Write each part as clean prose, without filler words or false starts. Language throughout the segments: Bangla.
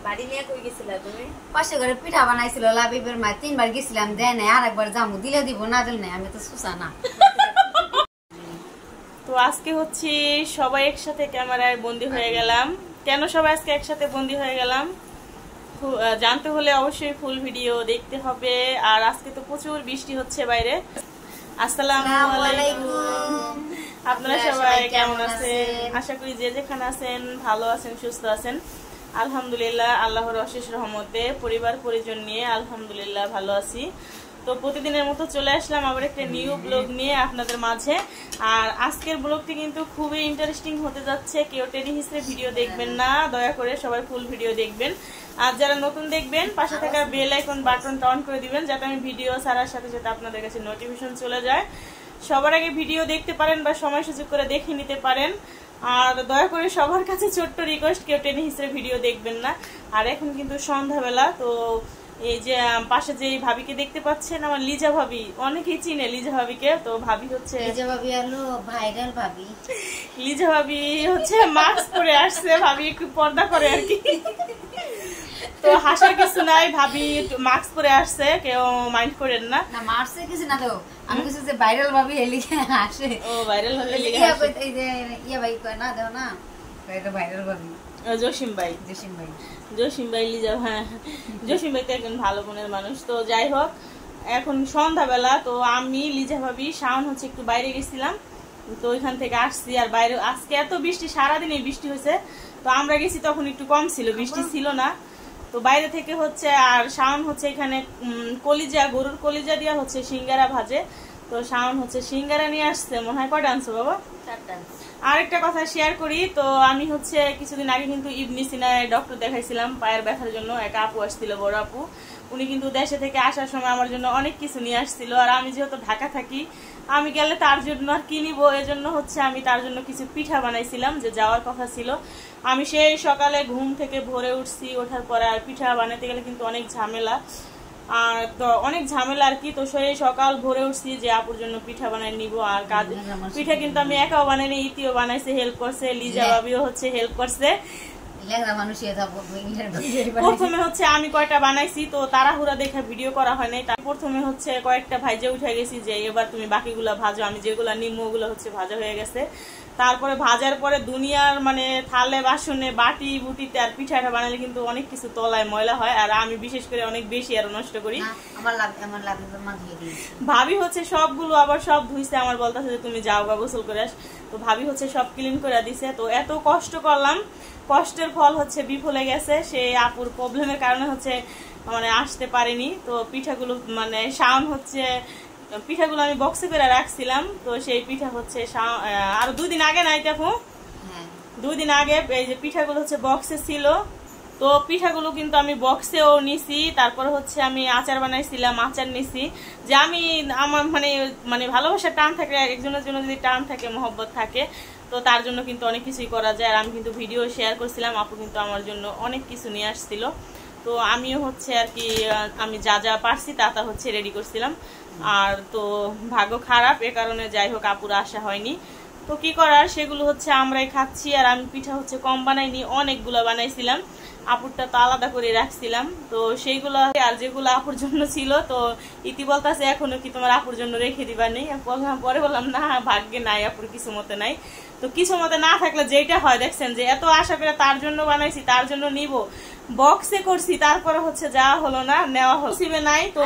বাড়ি নিয়ে কই গেছিলা তুমি? পাশে ঘরে পিঠা বানাইছিল লাবিবের মা, 3 বার গেছিলাম, দেয় নাই, আরেকবার যামু, দিলে দিব, না দিল নাই, আমি তো সুসা না। তো আজকে হচ্ছে সবাই একসাথে ক্যামেরায় বন্দি হয়ে গেলাম। কেন সবাই আজকে একসাথে বন্দি হয়ে গেলাম জানতে হলে অবশ্যই ফুল ভিডিও দেখতে হবে। আর আজকে তো প্রচুর বৃষ্টি হচ্ছে বাইরে। আসসালামু আলাইকুম, আপনারা সবাই কেমন আছেন? আশা করি যে যেখানে আছেন ভালো আছেন, সুস্থ আছেন। আলহামদুলিল্লাহ, আল্লাহর অশেষ রহমতে পরিবার পরিজন নিয়ে আলহামদুলিল্লাহ ভালো আছি। তো প্রতিদিনের মতো চলে আসলাম আবার একটা নিউ ব্লগ নিয়ে আপনাদের মাঝে। আর আজকের ব্লগটি কিন্তু খুবই ইন্টারেস্টিং হতে যাচ্ছে। কেউ টেনে হিসেবে ভিডিও দেখবেন না, দয়া করে সবাই ফুল ভিডিও দেখবেন। আর যারা নতুন দেখবেন পাশে থাকা বেল আইকন বাটনটা অন করে দিবেন, যাতে আমি ভিডিও ছাড়ার সাথে সাথে আপনাদের কাছে নোটিফিকেশন চলে যায়, সবার আগে ভিডিও দেখতে পারেন বা সময় সুযোগ করে দেখে নিতে পারেন। আর দয়া করে সবার কাছে ছোট্ট রিকোয়েস্ট, কেউ টেনে হিসেবে ভিডিও দেখবেন না। আর এখন কিন্তু সন্ধ্যাবেলা, তো এই যে পাশে যে ভাবিকে দেখতে পাচ্ছেন, আমার লিজা ভাবি, অনেকেই চিনে লিজা ভাবিকে। তো ভাবি হচ্ছে লিজা ভাবি হলো ভাইরাল ভাবি। লিজা ভাবি হচ্ছে মাস্ক পরে আসছে, ভাবি একটু পর্দা করে আর কি। তো হাসার কিছু নাই, ভাবি মাস্ক পরে আসছে, কেউ মাইন্ড করেন না। না মারছে কিছু না, তো আমি কিছু যে ভাইরাল ভাবি হেলি আসে। ও ভাইরাল ভাবি এই যে ইয়া ভাই কয় না, দাও না, এটা ভাইরাল ভাবি জসিম ভাই। জসিম ভাই লিজা, হ্যাঁ জসিম ভাই তো একজন ভালো মনের মানুষ। তো যাই হোক, এখন সন্ধ্যাবেলা, তো আমি লিজা ভাবি শাওন হচ্ছে একটু বাইরে গেছিলাম, তো ওইখান থেকে আসছি। আর বাইরে আজকে এত বৃষ্টি, সারাদিনই বৃষ্টি হয়েছে। তো আমরা গেছি তখন একটু কম ছিল, বৃষ্টি ছিল না। তো বাইরে থেকে হচ্ছে, আর শাওন হচ্ছে এখানে কলিজা, গরুর কলিজা দিয়া হচ্ছে সিঙ্গারা ভাজে। তো শাওন হচ্ছে সিঙ্গারা নিয়ে আসছে, মনে হয় কয়টা আনছো বাবা? 4টা। আরেকটা কথা শেয়ার করি, তো আমি হচ্ছে কিছুদিন আগে কিন্তু ইবনি সিনায় ডক্টর দেখাইছিলাম পায়ের ব্যথার জন্য। এক আপু আসছিল, বড় আপু, উনি কিন্তু দেশে থেকে আসার সময় আমার জন্য অনেক কিছু নিয়ে আসছিল। আর আমি যেহেতু ঢাকা থাকি, আমি গেলে তার জন্য আর কি নিবো, এজন্য হচ্ছে আমি তার জন্য কিছু পিঠা বানাইছিলাম, যে যাওয়ার কথা ছিল। আমি সেই সকালে ঘুম থেকে ভোরে উঠছি, ওঠার পরে আর পিঠা বানাতে গেলে কিন্তু অনেক ঝামেলা, আর তো অনেক ঝামেলা আর কি। তো সেই সকাল ভোরে উঠছি যে আপুর জন্য পিঠা বানাই নিব। আর কাজ পিঠা কিন্তু আমি একাও বানাইনি, ইতিও বানাইছে, হেল্প করছে, লিজা ভাবিও হচ্ছে হেল্প করছে। প্রথমে হচ্ছে আমি কয়টা বানাইছি, তো তাড়াহুড়া দেখে ভিডিও করা হয় নাই। তার প্রথমে হচ্ছে কয়েকটা ভাইজে উঠে গেছি, যে এবার তুমি বাকিগুলা ভাজো, আমি যেগুলা নিম্ন ওগুলো হচ্ছে ভাজা হয়ে গেছে। তারপরে ভাজার পরে দুনিয়ার মানে থালে বাসনে বাটি বুটিতে আর পিঠাটা বানালে কিন্তু অনেক কিছু তলায় ময়লা হয়। আর আমি বিশেষ করে অনেক বেশি আরো নষ্ট করি। ভাবি হচ্ছে সবগুলো আবার সব ধুইছে, আমার বলতেছে যে তুমি যাও বা গোসল করে আস। তো ভাবি হচ্ছে সব ক্লিন করে দিছে। তো এত কষ্ট করলাম, কষ্টের ফল হচ্ছে বিফলে গেছে। সে আপুর প্রবলেমের কারণে হচ্ছে মানে আসতে পারেনি। তো পিঠাগুলো মানে শাওন হচ্ছে পিঠাগুলো আমি বক্সে করে রাখছিলাম। তো সেই পিঠা হচ্ছে আরো 2 দিন আগে নাই দেখো, 2 দিন আগে এই যে পিঠাগুলো হচ্ছে বক্সে ছিল। তো পিঠাগুলো কিন্তু আমি বক্সেও নিছি। তারপর হচ্ছে আমি আচার বানাইছিলাম, আচার নিছি। যে আমি আমার মানে মানে ভালোবাসার টান থাকে, একজনের জন্য যদি টান থাকে, মহব্বত থাকে, তো তার জন্য কিন্তু অনেক কিছুই করা যায়। আর আমি কিন্তু ভিডিও শেয়ার করছিলাম, আপু কিন্তু আমার জন্য অনেক কিছু নিয়ে আসছিল। তো আমিও হচ্ছে আর কি আমি যা যা পারছি তা হচ্ছে রেডি করছিলাম। আর তো ভাগ্য খারাপ, এ কারণে যাই হোক আপুরা আসা হয়নি। তো কি করার, সেগুলো হচ্ছে আমরাই খাচ্ছি। আর আমি পিঠা হচ্ছে কম বানাইনি, অনেকগুলো বানাইছিলাম, আপুরটা তো আলাদা করে রাখছিলাম। তো সেইগুলো আর যেগুলো আপুর জন্য ছিল, তো ইতি বলতেছে এখনো কি তোমার আপুর জন্য রেখে দিবা নেই? পরে বললাম না, ভাগ্যে নাই, আপুর কিছু মতে নাই। তো কিছু মতে না থাকলে যেটা হয়, দেখছেন যে এত আশা করে তার জন্য বানাইছি, তার জন্য নিব, বক্সে করছি, তারপরে হচ্ছে যাওয়া হলো না, নেওয়া হলো নাই। তো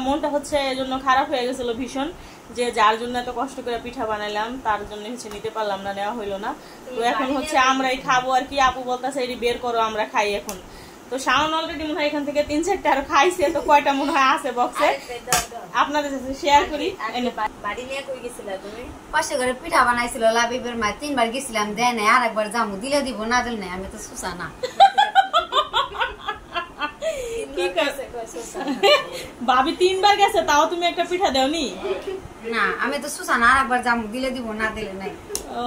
মনটা হচ্ছে এজন্য খারাপ হয়ে গেছিল ভীষণ, যে যার জন্য এত কষ্ট করে পিঠা বানাইলাম তার জন্য হচ্ছে নিতে পারলাম না, নেওয়া হইলো না। তো এখন হচ্ছে আমরাই খাবো আর কি। আপু বলতেছে এটি বের করো, আমরা খাই এখন। তো শাওন অলরেডি মনে হয় এখান থেকে 3-4টা আরো খাইছে। তো কয়টা মনে হয় আছে বক্সে, আপনাদের সাথে শেয়ার করি। বাড়ি নিয়ে কই গেছিলা তুমি? পাশে ঘরে পিঠা বানাইছিল লাবিবের মা, 3 বার গেছিলাম, দেয় নাই, আরেকবার যামু, দিলে দিব, না দিল নাই, আমি তো সুসা না। ভাবি 3 বার গেছে, তাও তুমি একটা পিঠা দেওনি? না, আমি তো সুসা না, আরেকবার যামু, দিলে দিব, না দিলে নাই।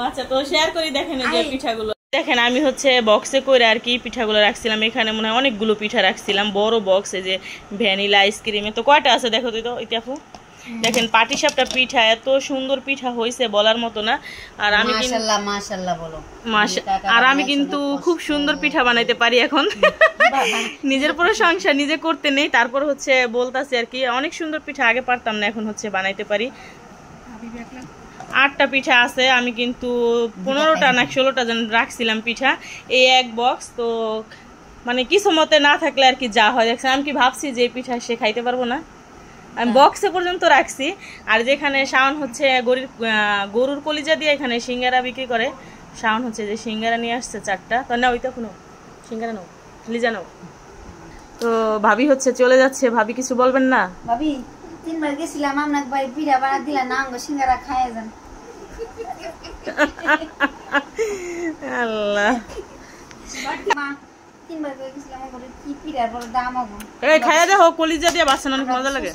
আচ্ছা, তো শেয়ার করি দেখেন এই যে পিঠাগুলো। দেখেন আমি হচ্ছে বক্সে করে আর কি পিঠাগুলো রাখছিলাম। এখানে মনে হয় অনেকগুলো পিঠা রাখছিলাম, বড় বক্সে, যে ভ্যানিলা আইসক্রিমে। তো কয়টা আছে দেখো তো ইতিহাফু, দেখেন পাটিসাপটা পিঠা, এত সুন্দর পিঠা হয়েছে বলার মতো না। আর আমি মাশাআল্লাহ মাশাআল্লাহ বলো, আর আমি কিন্তু খুব সুন্দর পিঠা বানাইতে পারি এখন। নিজের প্রশংসা নিজে করতে নেই, তারপর হচ্ছে বলতাছি আর কি। অনেক সুন্দর পিঠা, আগে পারতাম না, এখন হচ্ছে বানাইতে পারি। 8টা পিঠা আছে, আমি কিন্তু 15টা না 16টা জন রাখছিলাম পিঠা এই এক বক্স। তো মানে কিছু মতে না থাকলে আর কি যা হয় দেখছেন। আমি কি ভাবছি যে পিঠা সে খাইতে পারবো না, আমি বক্সে পর্যন্ত রাখছি। আর যেখানে শাওন হচ্ছে গরুর কলিজা দিয়ে এখানে সিঙ্গারা বিক্রি করে, শাওন হচ্ছে যে সিঙ্গারা নিয়ে আসছে 4টা। তো না ওইটা কোনো সিঙ্গারা নাও, লিজা নাও। তো ভাবি হচ্ছে চলে যাচ্ছে, ভাবি কিছু বলবেন না? ভাবি 3বার গেছিলাম আপনার বাড়ি, পিঠা বানা দিলা না, আঙ্গ সিঙ্গারা খাইয়া যান। আল্লাহ, মা 3বার গেছিলাম আমার কি পিঠার বড় দাম আগো। এই খাইয়া দেখো, কলিজা দিয়ে বাসন অনেক মজা লাগে।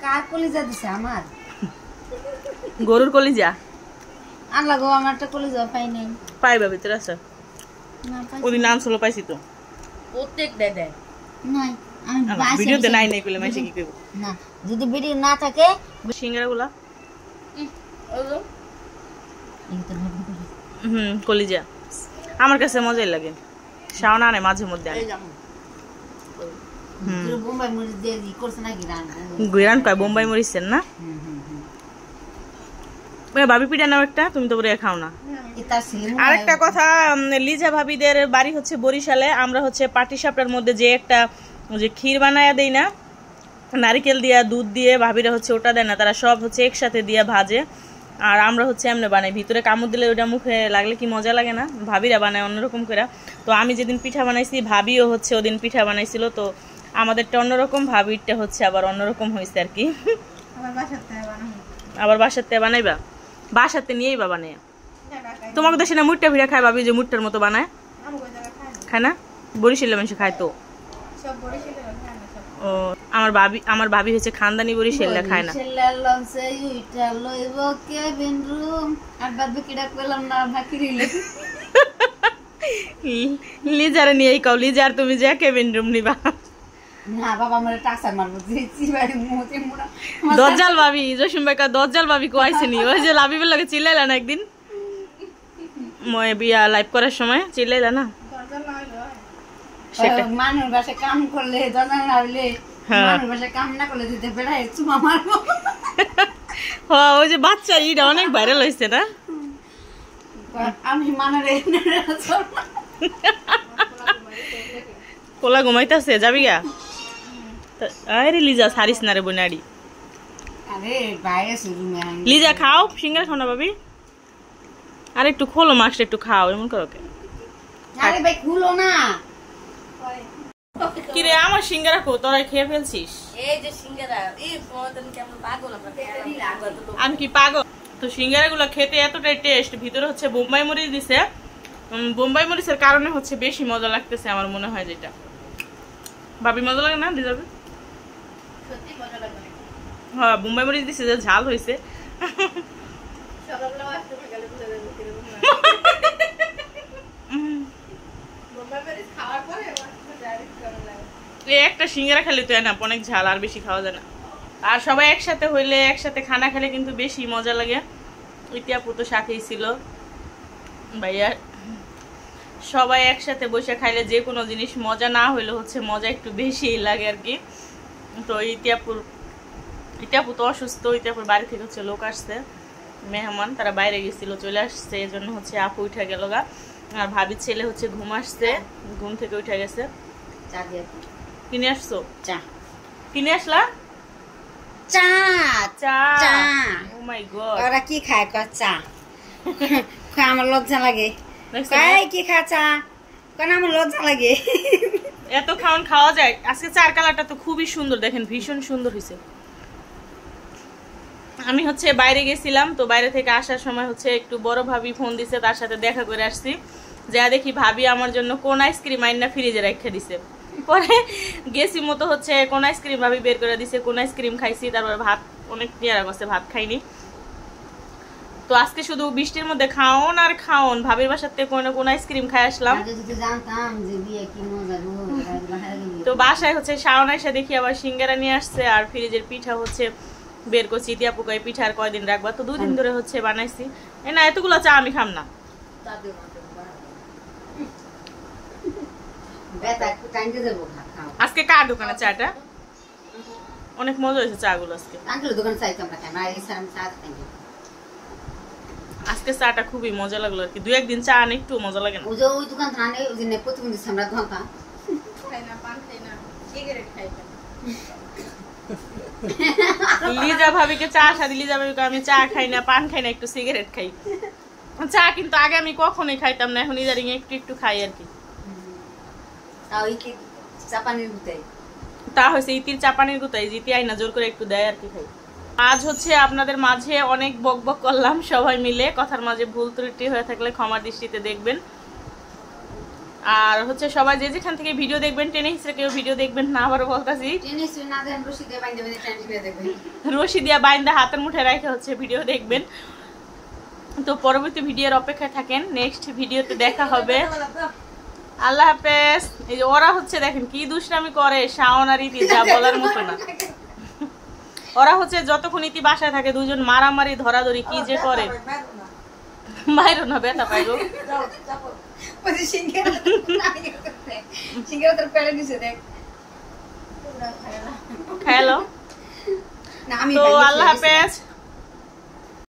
কার কলিজা দিছে? আমার গরুর কলিজা। আল্লাহ গো, আমারটা কলিজা পাই নাই। পাইবা ভিতরে আছে, না পাই ওদিন নাম ছিল পাইছি তো। প্রত্যেক দেয় নাই, আমি বাসে ভিডিওতে নাই নাই কইলে মাইছে কি কইব না, যদি ভিডিও না থাকে সিঙ্গারাগুলা। ওগুলো এই তো ভাবি করি। কলিজা আমার কাছে মজাই লাগে। শাওন আনে মাঝে মধ্যে আনে। এই যাবো তুই বোম্বাই মরিচ দিয়ে দি করছ নাকি রান? গুইরান কয় বোম্বাই মরিচেন না? ভাবি পিঠা নাও একটা, তুমি তো বলে খাও না। এটা ছিল আরেকটা কথা, লিজা ভাবিদের বাড়ি হচ্ছে বরিশালে। আমরা হচ্ছে পাটিসাপটার মধ্যে যে একটা যে ক্ষীর বানায়া দেই না, নারিকেল দিয়া দুধ দিয়ে, ভাবিরা হচ্ছে ওটা দেয় না, তারা সব হচ্ছে একসাথে দিয়ে ভাজে। আর আমরা হচ্ছে এমনি বানাই, ভিতরে কামড় দিলে ওটা মুখে লাগলে কি মজা লাগে না, ভাবিরা বানায় অন্যরকম করে। তো আমি যেদিন পিঠা বানাইছি, ভাবিও হচ্ছে ওদিন পিঠা বানাইছিল। তো আমাদেরটা অন্যরকম, ভাবিরটা হচ্ছে আবার অন্যরকম হয়েছে আর কি। আবার বাসাতে বানাইবা? বাসাতে নিয়েই বা বানাই। তোমাকে দেশে না মুটটা ভিড়া খায়, ভাবি যে মুটটার মতো বানায় খায় না? বরিশালে মানুষ খায় তো। ও আমার ভাবি হচ্ছে খানদানি বরিশালে খায় না। লিজারে নিয়েই কাও, লিজার তুমি যে কেবিন রুম নিবা না বাবা, আমার টাকা মারবো দজ্জাল ভাবি, জসিম ভাই কা দজ্জাল ভাবি কোয়াইছে নি। ওই যে লাবিবের লাগে চিল্লাইলা না একদিন মই বিয়া লাইভ করার সময়, চিল্লাইলা না? মানুষ বাসায় কাম করলে দরজা না হইলে, মানুষ বাসায় কাম না করলে দিতে বেড়ায় চুমা মারবো। হ্যাঁ, ওই যে বাচ্চা ইটা অনেক ভাইরাল হয়েছে না? আমি মানারে কোলা ঘুমাইতেছে, যাবি গা? আরে লিজা সারিস না রে বোনাড়ি। আরে বাইরে লিজা খাও, সিঙ্গারা খাও না ভাবি? আর একটু খোলো মাছটা, একটু খাও, এমন করো কে? আরে ভাই খুলো না। কিরে আমার সিঙ্গারা খো, তোরা খেয়ে ফেলছিস? এই যে সিঙ্গারা, এই তুমি কেমন পাগল আমরা। আমি কি পাগল? তো সিঙ্গারা গুলো খেতে এতটাই টেস্ট, ভিতরে হচ্ছে বোম্বাই মরিচ দিছে। বোম্বাই মরিচের কারণে হচ্ছে বেশি মজা লাগতেছে আমার মনে হয়। যেটা ভাবি মজা লাগে না দিদাবি? সত্যি মজা লাগবে। হ্যাঁ, বোম্বাই মরিচ দিছে যে ঝাল হয়েছে। সকালবেলা আসতে গেলে বুঝে যাবে কিরকম না। বোম্বাই মরিচ খাওয়ার পরে ডাইরেক্ট কেমন লাগে। এই একটা সিঙ্গারা খেলে তো না অনেক ঝাল, আর বেশি খাওয়া যায় না। আর সবাই একসাথে হইলে, একসাথে খানা খেলে কিন্তু বেশি মজা লাগে। ইতিহাপু তো সাথেই ছিল ভাইয়া। সবাই একসাথে বসে খাইলে যে কোনো জিনিস মজা না হইলে হচ্ছে মজা একটু বেশিই লাগে আর কি। তো ইতিহাপু তো অসুস্থ, ইতিহাপুর বাড়ি থেকে হচ্ছে লোক আসছে, মেহমান, তারা বাইরে গেছিল, চলে আসছে। এই জন্য হচ্ছে আপু উঠে গেল গা। আর ভাবির ছেলে হচ্ছে ঘুম আসছে, ঘুম থেকে উঠে গেছে। কিনে আসছো? চা কিনে আসলা? চা চা? চা। ও মাই গড, ওরা কি খায়? চা আমার লজ্জা লাগে। কি খা চা? কেন আমার লজ্জা লাগে? এত খাওয়া যায়? আজকে চার কালারটা তো খুবই সুন্দর, দেখেন ভীষণ সুন্দর হয়েছে। আমি হচ্ছে বাইরে গেছিলাম, তো বাইরে থেকে আসার সময় হচ্ছে একটু বড় ভাবি ফোন দিছে, তার সাথে দেখা করে আসছি। যা দেখি ভাবি আমার জন্য কোন আইসক্রিম আইনা ফ্রিজে রেখে দিছে। পরে গেছি মতো হচ্ছে কোন আইসক্রিম ভাবি বের করে দিছে, কোন আইসক্রিম খাইছি। তারপরে ভাত অনেক টিয়ারা করছে, ভাত খাইনি। তো আজকে শুধু বৃষ্টির মধ্যে খাওন আর খাওন, ভাবির বাসার থেকে কোন আইসক্রিম খাই আসলাম। তো বাসায় হচ্ছে শাওন আইসা দেখি আবার সিঙ্গারা নিয়ে আসছে, আর ফ্রিজের পিঠা হচ্ছে বের করছি। ইতিহাপু কয় পিঠা আর কয়দিন রাখবা? তো 2 দিন ধরে হচ্ছে বানাইছি। না এতগুলো চা আমি খাম না। বেটা একটু টাইমে দেবো খাও। আজকে কার দোকানে চাটা? অনেক মজা হয়েছে চাগুলো আজকে। আঙ্কেলের দোকানে চাইতে আমরা খাই না, এই স্যার আমি চা খাই না। আজকে চাটা খুবই মজা লাগলো আর কি। 2-1 দিন চা আনে একটু মজা লাগে না। ওই যে ওই দোকান থেকে ওই দিন প্রতিদিন আমরা দোকান খাই না, পান খাই না, সিগারেট খাই না। লিজা ভাবিকে চা সাদি, লিজা ভাবিকে আমি চা খাই না, পান খাই না, একটু সিগারেট খাই। চা কিন্তু আগে আমি কখনোই খাইতাম না, এখন ইদারিং একটু একটু খাই আর কি। তাও কি চাপানির গুতাই তা হয়েছে ইতির চাপানির গুতাই, জিতি আইনা জোর করে একটু দেয় আর কি খাই। আজ হচ্ছে আপনাদের মাঝে অনেক বকবক করলাম সবাই মিলে, কথার মাঝে ভুল ত্রুটি হয়ে থাকলে ক্ষমার দৃষ্টিতে দেখবেন। আর হচ্ছে সবাই যে যেখান থেকে ভিডিও দেখবেন, টেনে হিসেবে কেউ ভিডিও দেখবেন না, আবারও বলতেছি রশি দিয়া বাইন্দা হাতের মুঠে রেখে হচ্ছে ভিডিও দেখবেন। তো পরবর্তী ভিডিওর অপেক্ষায় থাকেন, নেক্সট ভিডিওতে দেখা হবে। আল্লাহ হাফেজ। এই যে ওরা হচ্ছে দেখেন কি দুষ্টামি করে, শাওন আর ইতি, যা বলার মতো না। ওরা হচ্ছে যতক্ষণ ইতি বাসায় থাকে দুজন মারামারি ধরাধরি কি যে করে। মাইরো না, ব্যথা পাইবো। খেলো। তো আল্লাহ হাফেজ।